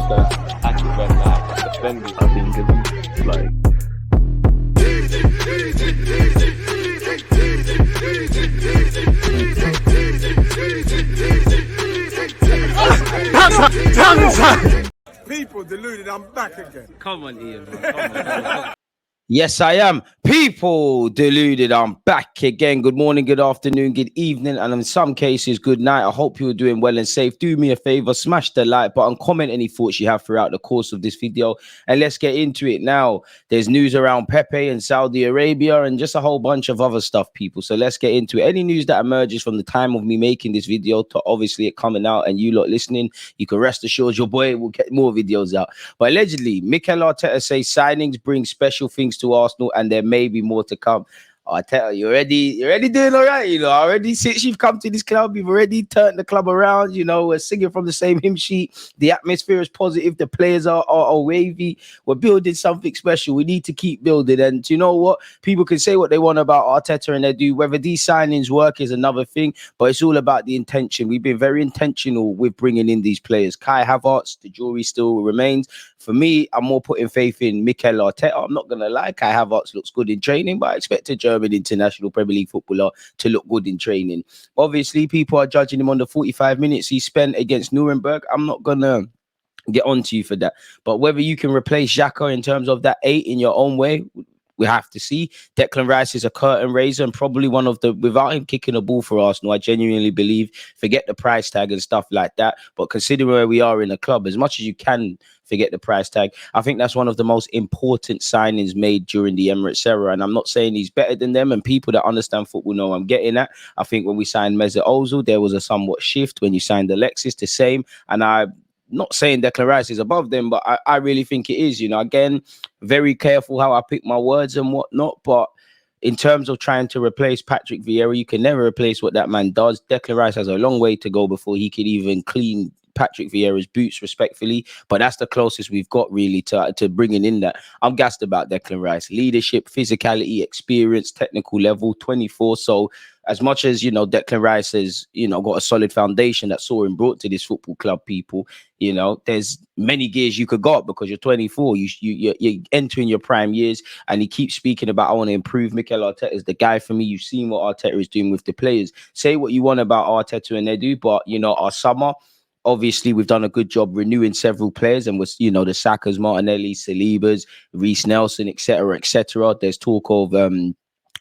INSTA, defending. I think it's like People deluded, I'm back again. Come on, Ian, man. Come on. Yes, I am. People deluded. I'm back again. Good morning, good afternoon, good evening, and in some cases, good night. I hope you're doing well and safe. Do me a favor, smash the like button, comment any thoughts you have throughout the course of this video, and let's get into it now. There's news around Pepe and Saudi Arabia and just a whole bunch of other stuff, people. So let's get into it. Any news that emerges from the time of me making this video to obviously it coming out and you lot listening, you can rest assured your boy will get more videos out. But allegedly, Mikel Arteta says signings bring special things to Arsenal and there may be more to come. Arteta, you're already doing all right, you know. Already since you've come to this club, you've already turned the club around. You know, we're singing from the same hymn sheet. The atmosphere is positive. The players are wavy. We're building something special. We need to keep building. And you know what? People can say what they want about Arteta and they do. Whether these signings work is another thing, but it's all about the intention. We've been very intentional with bringing in these players. Kai Havertz, the jury still remains. For me, I'm more putting faith in Mikel Arteta. I'm not going to lie. Kai Havertz looks good in training, but I expect a German international Premier League footballer to look good in training. Obviously, people are judging him on the 45 minutes he spent against Nuremberg. I'm not going to get on to you for that. But whether you can replace Xhaka in terms of that 8 in your own way, we have to see. Declan Rice is a curtain raiser and probably one of the, without him kicking a ball for Arsenal, I genuinely believe, forget the price tag and stuff like that. But considering where we are in the club, as much as you can forget the price tag, I think that's one of the most important signings made during the Emirates era. And I'm not saying he's better than them, and people that understand football know I'm getting at. I think when we signed Mesut Ozil, there was a somewhat shift. When you signed Alexis, the same. And I'm not saying Declan Rice is above them, but I really think it is. You know, again, very careful how I pick my words and whatnot. But in terms of trying to replace Patrick Vieira, you can never replace what that man does. Declan Rice has a long way to go before he could even clean Patrick Vieira's boots, respectfully. But that's the closest we've got really to bringing in that. I'm gassed about Declan Rice. Leadership, physicality, experience, technical level, 24. So as much as, you know, Declan Rice has, you know, got a solid foundation that saw him brought to this football club, people, you know, there's many gears you could go up because you're 24. You're entering your prime years, and he keeps speaking about, I want to improve. Mikel Arteta is the guy for me. You've seen what Arteta is doing with the players. Say what you want about Arteta and Edu, but, you know, our summer, obviously, we've done a good job renewing several players, and was, you know, the Sakas, Martinelli, Salibas, Reece Nelson, etc., etc. There's talk of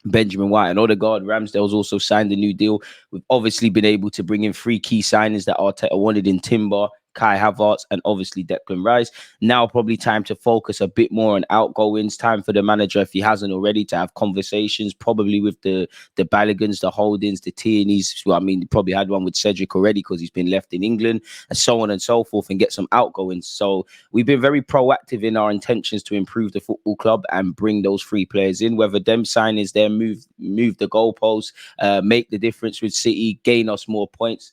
Benjamin White and Odegaard. Ramsdale's also signed a new deal. We've obviously been able to bring in 3 key signings that Arteta wanted in Timber, Kai Havertz, and obviously Declan Rice. Now probably time to focus a bit more on outgoings. Time for the manager, if he hasn't already, to have conversations probably with the Balogans, the Holdings, the Tierney's. Well, I mean, he probably had one with Cedric already because he's been left in England, and so on and so forth, and get some outgoings. So we've been very proactive in our intentions to improve the football club and bring those 3 players in, whether them signings there move the goalposts, make the difference with City, gain us more points.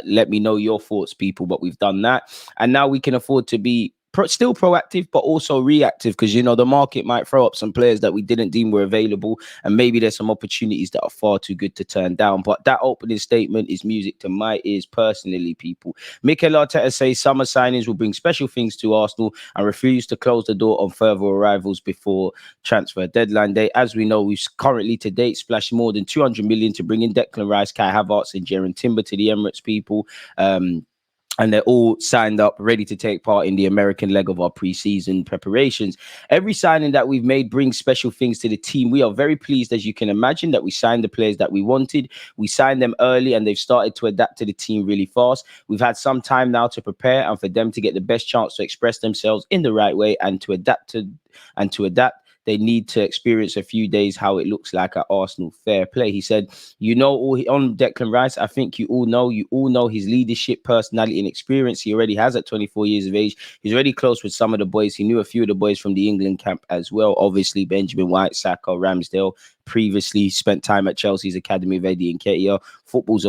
Let me know your thoughts, people. But we've done that, and now we can afford to be still proactive but also reactive, because, you know, the market might throw up some players that we didn't deem were available, and maybe there's some opportunities that are far too good to turn down. But that opening statement is music to my ears personally, people. Mikel Arteta says summer signings will bring special things to Arsenal and refuse to close the door on further arrivals before transfer deadline day. As we know, we've currently to date splashed more than 200 million to bring in Declan Rice, Kai Havertz, and Jaron Timber to the Emirates, people. And they're all signed up, ready to take part in the American leg of our pre-season preparations. Every signing that we've made brings special things to the team. We are very pleased, as you can imagine, that we signed the players that we wanted. We signed them early, and they've started to adapt to the team really fast. We've had some time now to prepare and for them to get the best chance to express themselves in the right way and to adapt. They need to experience a few days how it looks like at Arsenal. Fair play. He said, you know, on Declan Rice, I think you all know his leadership, personality, and experience he already has at 24 years of age. He's already close with some of the boys. He knew a few of the boys from the England camp as well. Obviously, Benjamin White, Saka, Ramsdale. Previously spent time at Chelsea's academy of Eddie Nketiah. Football's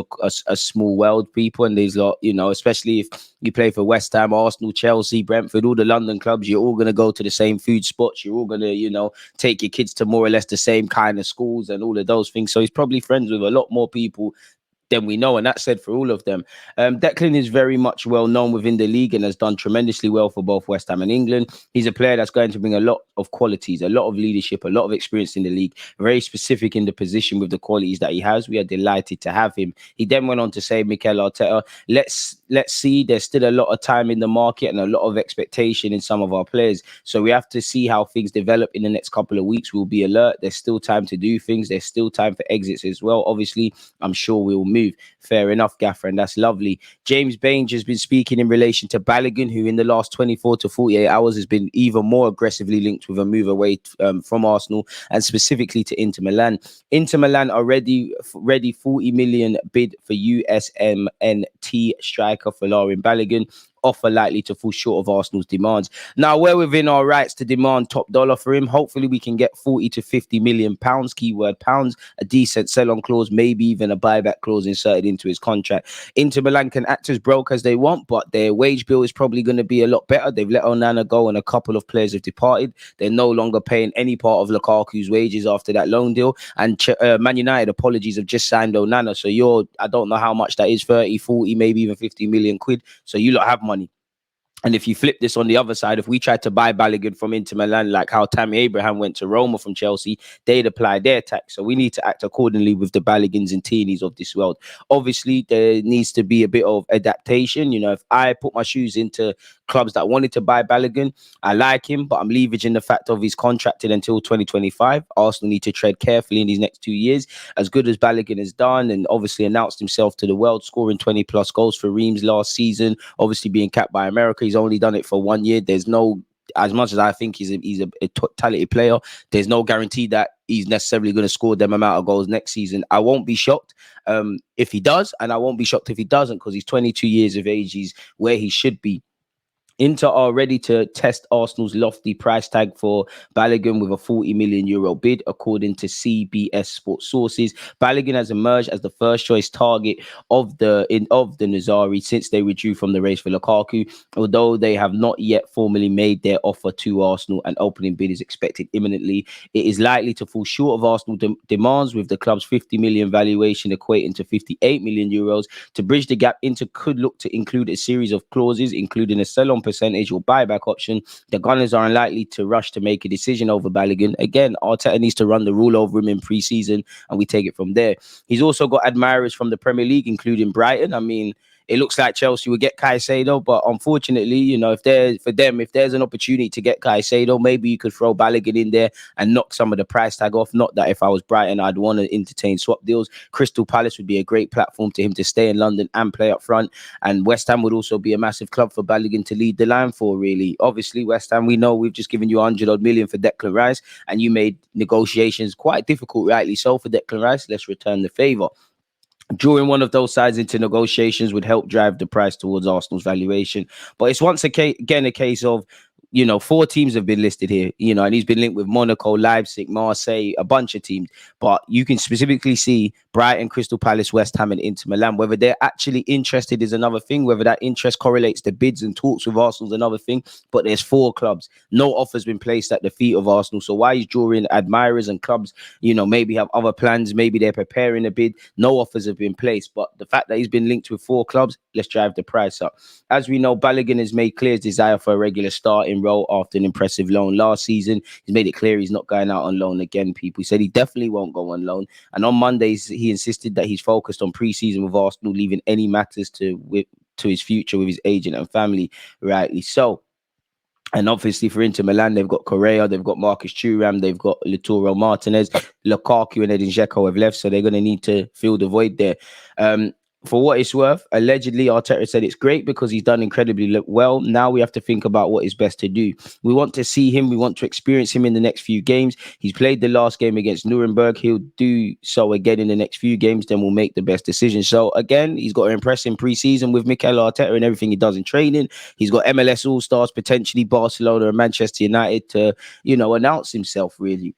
a small world, people, and there's a lot, you know, especially if you play for West Ham, Arsenal, Chelsea, Brentford, all the London clubs, you're all going to go to the same food spots. You're all going to, you know, take your kids to more or less the same kind of schools and all of those things. So he's probably friends with a lot more people then we know. And that said for all of them. Declan is very much well known within the league and has done tremendously well for both West Ham and England. He's a player that's going to bring a lot of qualities, a lot of leadership, a lot of experience in the league, very specific in the position with the qualities that he has. We are delighted to have him. He then went on to say, Mikel Arteta, let's see, there's still a lot of time in the market and a lot of expectation in some of our players. So we have to see how things develop in the next couple of weeks. We'll be alert. There's still time to do things. There's still time for exits as well. Obviously, I'm sure we'll move. Fair enough, Gaffer, and that's lovely. James Baines has been speaking in relation to Balogun, who in the last 24 to 48 hours has been even more aggressively linked with a move away from Arsenal and specifically to Inter Milan. Inter Milan are ready 40 million bid for USMNT striker Folarin Balogun. Offer likely to fall short of Arsenal's demands. Now, we're within our rights to demand top dollar for him. Hopefully, we can get 40 to 50 million pounds, keyword pounds, a decent sell-on clause, maybe even a buyback clause inserted into his contract. Inter Milan can act as broke as they want, but their wage bill is probably going to be a lot better. They've let Onana go and a couple of players have departed. They're no longer paying any part of Lukaku's wages after that loan deal. And Man United, apologies, have just signed Onana. So I don't know how much that is, 30, 40, maybe even 50 million quid. So you lot have money. And if you flip this on the other side, if we tried to buy Balogun from Inter Milan, like how Tammy Abraham went to Roma from Chelsea, they'd apply their tax. So we need to act accordingly with the Baloguns and Tierney's of this world. Obviously, there needs to be a bit of adaptation. You know, if I put my shoes into clubs that wanted to buy Balogun, I like him, but I'm leveraging the fact of he's contracted until 2025. Arsenal need to tread carefully in these next 2 years. As good as Balogun has done and obviously announced himself to the world, scoring 20 plus goals for Reims last season, obviously being capped by America. He's only done it for 1 year. There's no, as much as I think he's a talented player, there's no guarantee that he's necessarily going to score them amount of goals next season. I won't be shocked if he does, and I won't be shocked if he doesn't, because he's 22 years of age. He's where he should be. Inter are ready to test Arsenal's lofty price tag for Balogun with a 40 million euro bid, according to CBS Sports sources. Balogun has emerged as the first choice target of the Nazari since they withdrew from the race for Lukaku, although they have not yet formally made their offer to Arsenal. An opening bid is expected imminently. It is likely to fall short of Arsenal demands, with the club's 50 million valuation equating to 58 million euros. To bridge the gap, Inter could look to include a series of clauses, including a sell-on percentage or buyback option. The Gunners are unlikely to rush to make a decision over Balogun. Again, Arteta needs to run the rule over him in pre-season, and we take it from there. He's also got admirers from the Premier League, including Brighton. I mean, it looks like Chelsea would get Caicedo, but unfortunately, you know, if there's an opportunity to get Caicedo, maybe you could throw Balogun in there and knock some of the price tag off. Not that if I was Brighton, I'd want to entertain swap deals. Crystal Palace would be a great platform to him to stay in London and play up front. And West Ham would also be a massive club for Balogun to lead the line for, really. Obviously, West Ham, we know we've just given you 100 odd million for Declan Rice, and you made negotiations quite difficult, rightly so, for Declan Rice. Let's return the favour. Drawing one of those sides into negotiations would help drive the price towards Arsenal's valuation. But it's once again a case of, you know, 4 teams have been listed here, you know, and he's been linked with Monaco, Leipzig, Marseille, a bunch of teams. But you can specifically see Brighton, Crystal Palace, West Ham, and Inter Milan. Whether they're actually interested is another thing. Whether that interest correlates to bids and talks with Arsenal is another thing. But there's 4 clubs. No offer's been placed at the feet of Arsenal. So why he's drawing admirers and clubs, you know, maybe have other plans, maybe they're preparing a bid. No offers have been placed. But the fact that he's been linked with 4 clubs, let's drive the price up. As we know, Balogun has made clear his desire for a regular starting role after an impressive loan last season. He's made it clear he's not going out on loan again, people. He said he definitely won't go on loan. And on Mondays, he insisted that he's focused on pre-season with Arsenal, leaving any matters to his future with his agent and family, rightly so. And obviously for Inter Milan, they've got Correa, they've got Marcus Thuram, they've got Lautaro Martinez, Lukaku and Edin Dzeko have left, so they're going to need to fill the void there. For what it's worth, allegedly, Arteta said it's great because he's done incredibly well. Now we have to think about what is best to do. We want to see him. We want to experience him in the next few games. He's played the last game against Nuremberg. He'll do so again in the next few games. Then we'll make the best decision. So again, he's got to impress in pre-season with Mikel Arteta and everything he does in training. He's got MLS All-Stars, potentially Barcelona and Manchester United to, you know, announce himself, really.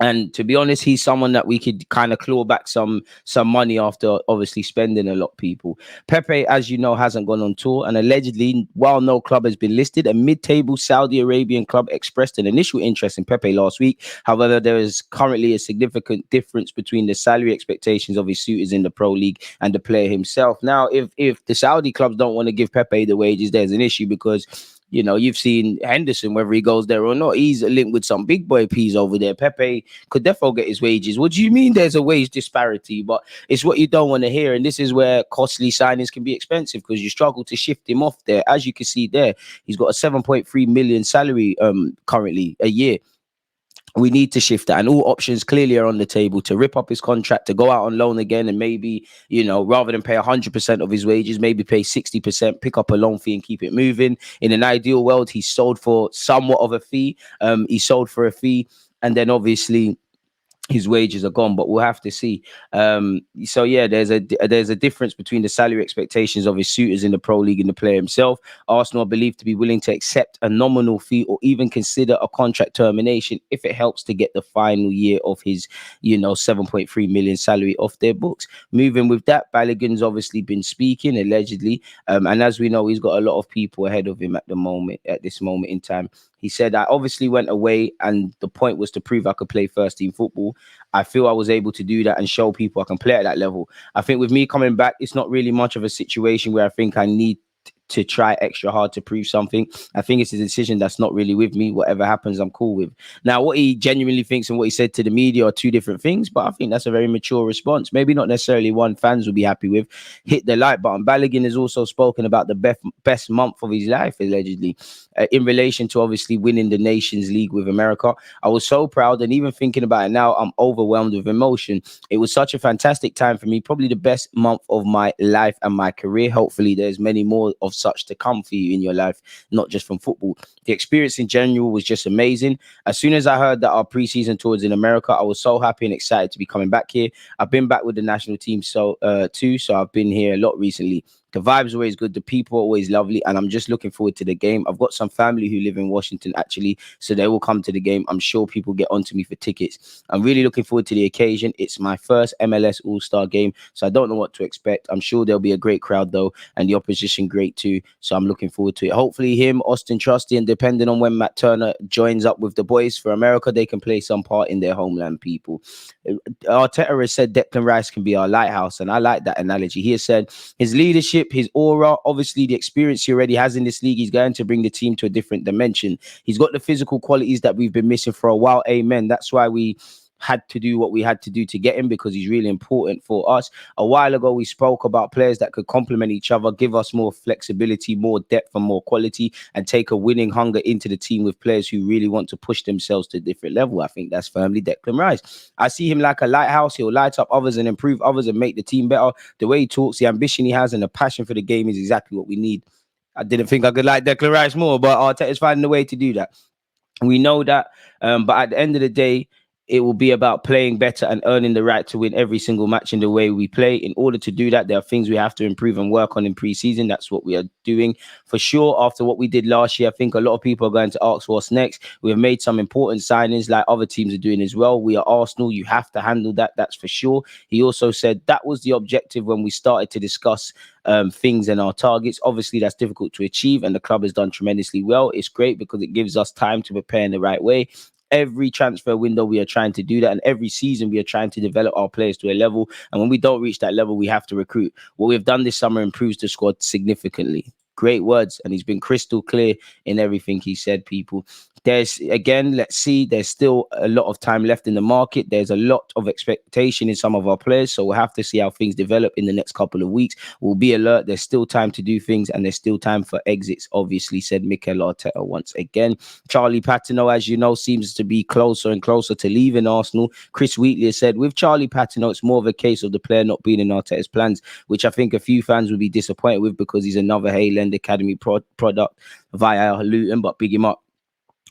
And to be honest, he's someone that we could kind of claw back some money after obviously spending a lot, people. Pepe, as you know, hasn't gone on tour, and allegedly, while no club has been listed, a mid-table Saudi Arabian club expressed an initial interest in Pepe last week. However, there is currently a significant difference between the salary expectations of his suitors in the Pro League and the player himself. Now, if the Saudi clubs don't want to give Pepe the wages, there's an issue, because you've seen Henderson, whether he goes there or not, he's linked with some big boy P's over there. Pepe could definitely get his wages. What do you mean there's a wage disparity? But it's what you don't want to hear. And this is where costly signings can be expensive, because you struggle to shift him off there. As you can see there, he's got a 7.3 million salary currently a year. We need to shift that, and all options clearly are on the table: to rip up his contract, to go out on loan again, and maybe, rather than pay 100% of his wages, maybe pay 60%, pick up a loan fee and keep it moving. In an ideal world, he's sold for somewhat of a fee. He sold for a fee, and then obviously his wages are gone, but we'll have to see. So yeah, there's a difference between the salary expectations of his suitors in the Pro League and the player himself. Arsenal are believed to be willing to accept a nominal fee or even consider a contract termination if it helps to get the final year of his 7.3 million salary off their books. Moving with that, Balogun's obviously been speaking allegedly, and as we know, he's got a lot of people ahead of him at this moment in time. He said, I obviously went away, and the point was to prove I could play first team football. I feel I was able to do that and show people I can play at that level. I think with me coming back, it's not really much of a situation where I think I need to try extra hard to prove something. I think it's a decision that's not really with me. Whatever happens, I'm cool with. Now, what he genuinely thinks and what he said to the media are two different things, but I think that's a very mature response. Maybe not necessarily one fans will be happy with. Hit the like button. Balogun has also spoken about the best month of his life, allegedly, in relation to obviously winning the Nations League with America. I was so proud, and even thinking about it now, I'm overwhelmed with emotion. It was such a fantastic time for me, probably the best month of my life and my career. Hopefully there's many more of such to come for you in your life, not just from football. The experience in general was just amazing. As soon as I heard that our preseason tours in America, I was so happy and excited to be coming back here. I've been back with the national team too, so I've been here a lot recently. The vibe's always good. The people are always lovely. And I'm just looking forward to the game. I've got some family who live in Washington, actually, so they will come to the game. I'm sure people get onto me for tickets. I'm really looking forward to the occasion. It's my first MLS All-Star game, so I don't know what to expect. I'm sure there'll be a great crowd, though, and the opposition great, too. So I'm looking forward to it. Hopefully him, Austin Trusty, and depending on when Matt Turner joins up with the boys for America, they can play some part in their homeland, people. Arteta has said Declan Rice can be our lighthouse, and I like that analogy. He has said his leadership, his aura, obviously the experience he already has in this league, he's going to bring the team to a different dimension. He's got the physical qualities that we've been missing for a while. Amen. That's why we had to do what we had to do to get him, because he's really important for us. A while ago, we spoke about players that could complement each other, give us more flexibility, more depth, and more quality, and take a winning hunger into the team with players who really want to push themselves to a different level. I think that's firmly Declan Rice. I see him like a lighthouse. He'll light up others and improve others and make the team better. The way he talks, the ambition he has, and the passion for the game is exactly what we need. I didn't think I could like Declan Rice more, but Arteta's finding a way to do that. We know that, but at the end of the day, it will be about playing better and earning the right to win every single match in the way we play. In order to do that, there are things we have to improve and work on in pre-season. That's what we are doing. For sure, after what we did last year, I think a lot of people are going to ask what's next. We have made some important signings like other teams are doing as well. We are Arsenal. You have to handle that. That's for sure. He also said that was the objective when we started to discuss things and our targets. Obviously, that's difficult to achieve, and the club has done tremendously well. It's great because it gives us time to prepare in the right way. Every transfer window, we are trying to do that. And every season, we are trying to develop our players to a level. And when we don't reach that level, we have to recruit. What we've done this summer improves the squad significantly. Great words. And he's been crystal clear in everything he said, people. There's, again, let's see, there's still a lot of time left in the market. There's a lot of expectation in some of our players. So we'll have to see how things develop in the next couple of weeks. We'll be alert. There's still time to do things, and there's still time for exits, obviously, said Mikel Arteta once again. Charlie Patino, as you know, seems to be closer and closer to leaving Arsenal. Chris Wheatley has said, with Charlie Patino, it's more of a case of the player not being in Arteta's plans, which I think a few fans will be disappointed with because he's another Hayland Academy product via Luton, but big him up.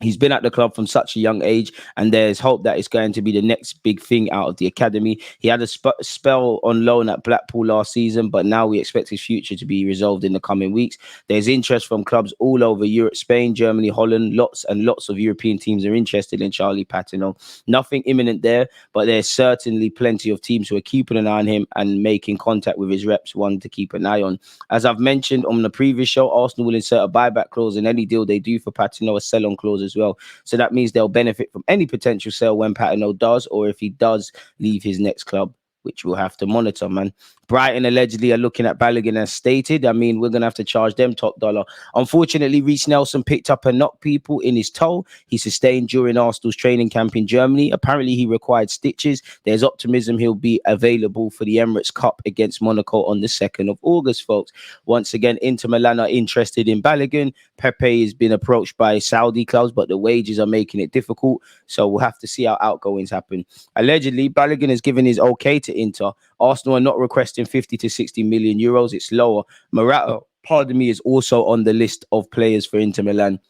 He's been at the club from such a young age, and there's hope that it's going to be the next big thing out of the academy. He had a spell on loan at Blackpool last season, but now we expect his future to be resolved in the coming weeks. There's interest from clubs all over Europe, Spain, Germany, Holland. Lots and lots of European teams are interested in Charlie Patino. Nothing imminent there, but there's certainly plenty of teams who are keeping an eye on him and making contact with his reps, one to keep an eye on. As I've mentioned on the previous show, Arsenal will insert a buyback clause in any deal they do for Patino, a sell-on clause as well. So that means they'll benefit from any potential sale when Patino does, or if he does leave his next club, which we'll have to monitor, man. Brighton allegedly are looking at Balogun as stated. I mean, we're going to have to charge them top dollar. Unfortunately, Reece Nelson picked up a knock, people, in his toe. He sustained during Arsenal's training camp in Germany. Apparently, he required stitches. There's optimism he'll be available for the Emirates Cup against Monaco on the 2nd of August, folks. Once again, Inter Milan are interested in Balogun. Pepe has been approached by Saudi clubs, but the wages are making it difficult. So we'll have to see how outgoings happen. Allegedly, Balogun has given his okay to Inter. Arsenal are not requesting 50 to 60 million euros. It's lower. Morata, pardon me, is also on the list of players for Inter Milan.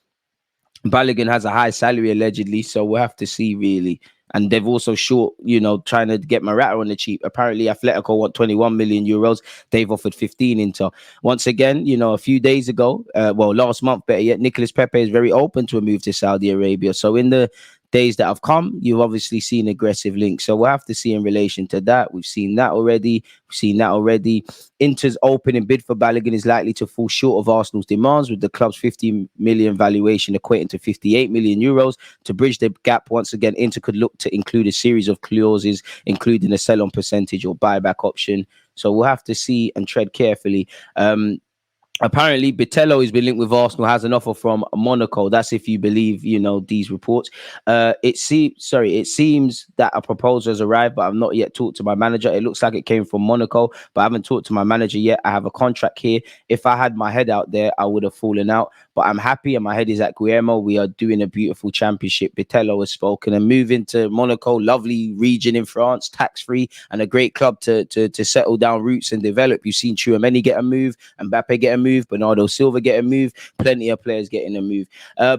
Balogun has a high salary allegedly, so we'll have to see really. And they've also short, trying to get Morata on the cheap. Apparently, Atletico want 21 million euros. They've offered 15 Inter. Once again, a few days ago, last month, better yet, Nicolas Pepe is very open to a move to Saudi Arabia. So in the days that have come, you've obviously seen aggressive links. So we'll have to see in relation to that. We've seen that already. Inter's opening bid for Balogun is likely to fall short of Arsenal's demands, with the club's 50 million valuation equating to 58 million euros. To bridge the gap, once again, Inter could look to include a series of clauses, including a sell-on percentage or buyback option. So we'll have to see and tread carefully. Apparently, Bitello has been linked with Arsenal, has an offer from Monaco. That's if you believe, these reports. It seems that a proposal has arrived, but I've not yet talked to my manager. It looks like it came from Monaco, but I haven't talked to my manager yet. I have a contract here. If I had my head out there, I would have fallen out. But I'm happy, and my head is at Guillermo. We are doing a beautiful championship. Bitello has spoken, and moving to Monaco, lovely region in France, tax-free, and a great club to settle down roots and develop. You've seen Tchouaméni get a move, Mbappe get a move, Bernardo Silva get a move, plenty of players getting a move.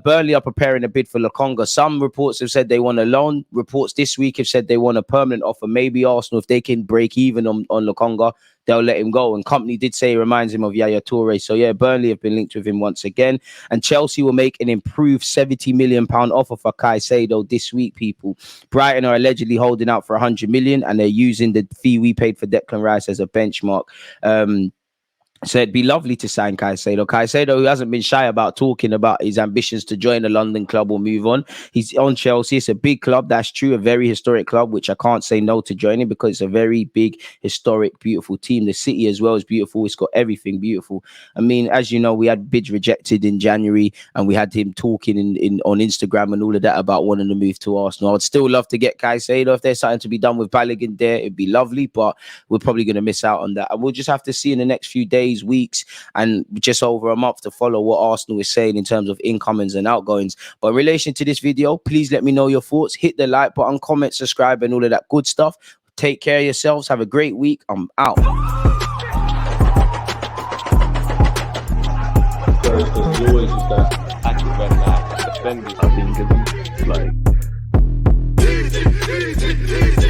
Burnley are preparing a bid for Lokonga. Some reports have said they want a loan. Reports this week have said they want a permanent offer. Maybe Arsenal, if they can break even on Lokonga, they'll let him go. And company did say it reminds him of Yaya Toure. So yeah, Burnley have been linked with him once again. And Chelsea will make an improved £70 million offer for Caicedo this week, people. Brighton are allegedly holding out for 100 million, and they're using the fee we paid for Declan Rice as a benchmark. So it'd be lovely to sign Caicedo. Caicedo, who hasn't been shy about talking about his ambitions to join a London club or move on. He's on Chelsea. It's a big club, that's true, a very historic club, which I can't say no to joining because it's a very big, historic, beautiful team. The city as well is beautiful. It's got everything beautiful. I mean, as you know, we had bids rejected in January, and we had him talking on Instagram and all of that about wanting to move to Arsenal. I'd still love to get Caicedo. If there's something to be done with Balogun there, it'd be lovely, but we're probably going to miss out on that. And we'll just have to see in the next few days, weeks, and just over a month to follow what Arsenal is saying in terms of incomings and outgoings. But in relation to this video, please let me know your thoughts. Hit the like button, comment, subscribe, and all of that good stuff. Take care of yourselves. Have a great week. I'm out. There's always just that active red flag, defending. I think it's like